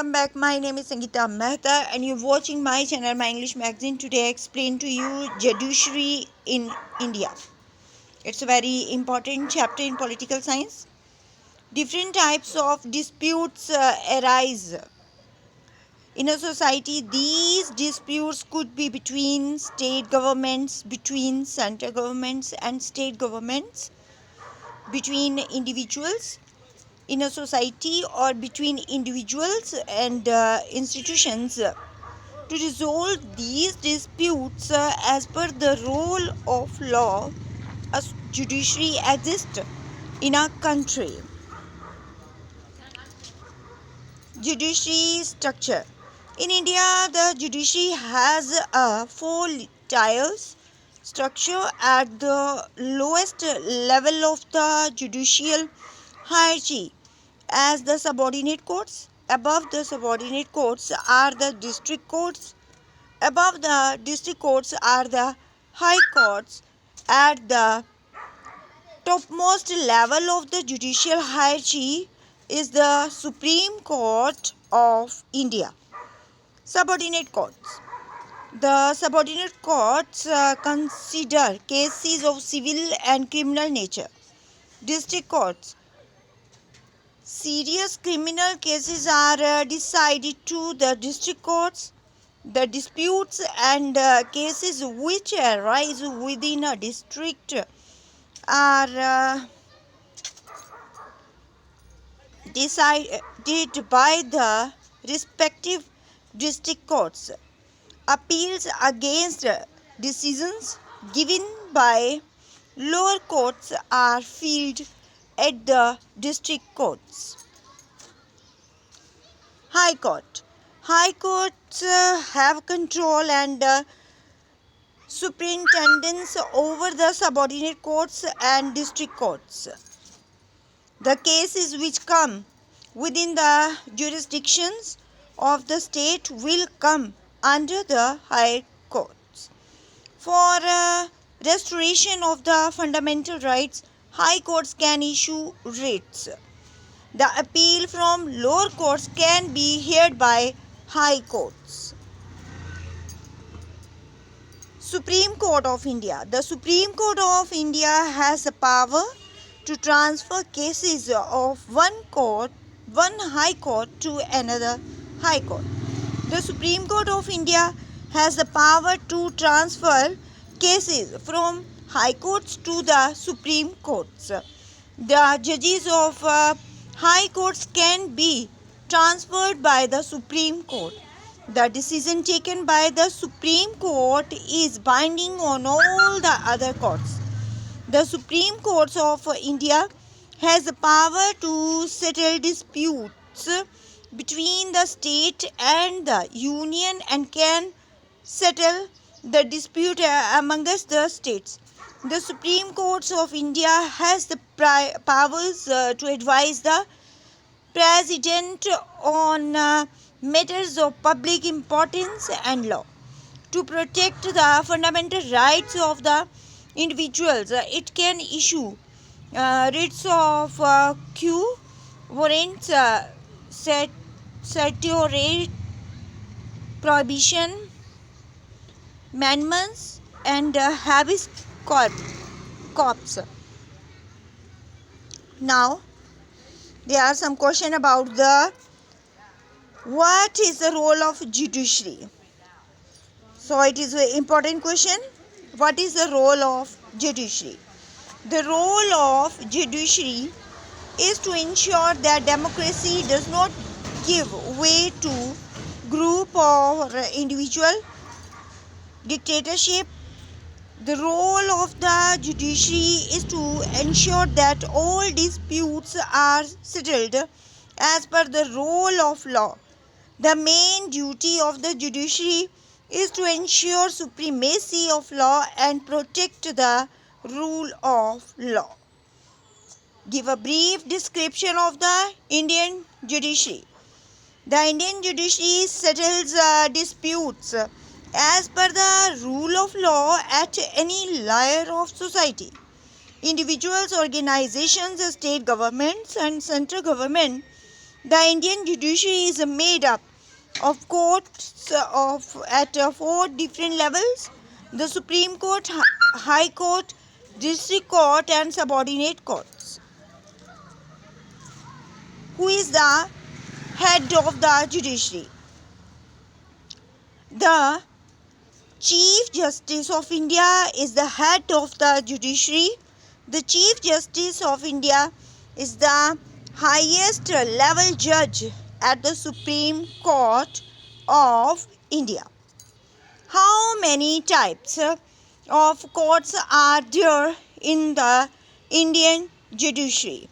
welcome back. My name is Sangeeta Mehta and you're watching my channel My English Magazine. Today I explain to you Judiciary in India. It's a very important chapter in political science. Different types of disputes arise in a society. These disputes could be between state governments, between central governments and state governments, between individuals in a society, or between individuals and institutions. To resolve these disputes as per the role of law, a judiciary exists in a country. Judiciary structure. In India, the judiciary has a four-tier structure. At the lowest level of the judicial hierarchy as the subordinate courts. Above the subordinate courts are the district courts. Above the district courts are the high courts. At the topmost level of the judicial hierarchy is the Supreme Court of India. Subordinate courts. The subordinate courts consider cases of civil and criminal nature. District courts. Serious criminal cases are decided to the district courts. The disputes and cases which arise within a district are decided by the respective district courts. Appeals against decisions given by lower courts are filed at the district courts. High Court. High courts have control and superintendence over the subordinate courts and district courts. The cases which come within the jurisdictions of the state will come under the high courts. For restoration of the fundamental rights, high courts can issue writs. The appeal from lower courts can be heard by high courts. Supreme Court of India. The Supreme Court of India has the power to transfer cases of one high court to another high court. The Supreme Court of India has the power to transfer cases from high courts to the Supreme Courts. The judges of high courts can be transferred by the Supreme Court. The decision taken by the Supreme Court is binding on all the other courts. The Supreme Court of India has the power to settle disputes between the state and the union and can settle the dispute amongst the states. The Supreme Court of India has the powers to advise the President on matters of public importance and law. To protect the fundamental rights of the individuals, it can issue writs of quo warrants, certiorari, prohibition, mandamus, and habeas corpus. Now, there are some questions about what is the role of judiciary. So it is an important question. What is the role of judiciary? The role of judiciary is to ensure that democracy does not give way to group or individual dictatorship. The role of the judiciary is to ensure that all disputes are settled as per the rule of law. The main duty of the judiciary is to ensure supremacy of law and protect the rule of law. Give a brief description of the Indian judiciary. The Indian judiciary settles disputes as per the rule of law at any layer of society. Individuals, organizations, state governments and central government The Indian judiciary is made up of courts at 4 different levels: the Supreme Court, High Court, District Court, and subordinate courts. Who is the head of the judiciary? The Chief Justice of India is the head of the judiciary. The Chief Justice of India is the highest level judge at the Supreme Court of India. How many types of courts are there in the Indian judiciary?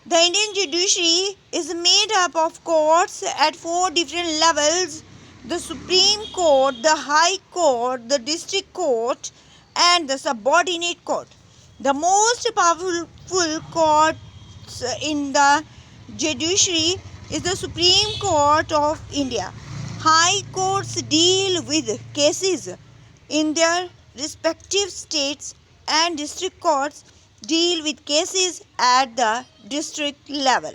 The Indian judiciary is made up of courts at 4 different levels: the Supreme Court, the High Court, the District Court, and the subordinate court. The most powerful courts in the judiciary is the Supreme Court of India. High courts deal with cases in their respective states, and district courts deal with cases at the district level.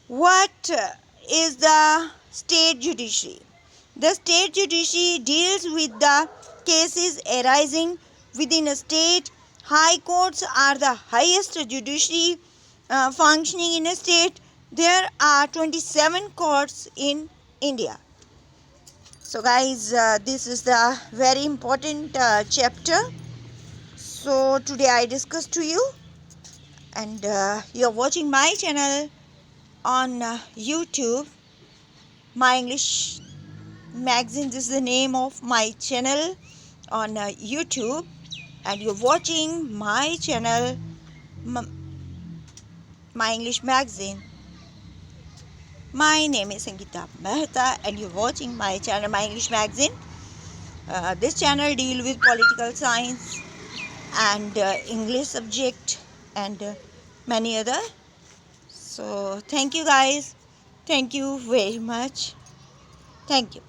What is the state judiciary? The state judiciary deals with the cases arising within a state. High courts are the highest judiciary functioning in a state. There are 27 courts in India. So guys, this is the very important chapter. So today I discussed to you, and you're watching my channel on YouTube. My English Magazine is the name of my channel on YouTube, and you're watching my channel, My English Magazine. My name is Sangeeta Mehta, and you're watching my channel, My English Magazine. This channel deals with political science and English subject and many other. So thank you guys. Thank you very much. Thank you.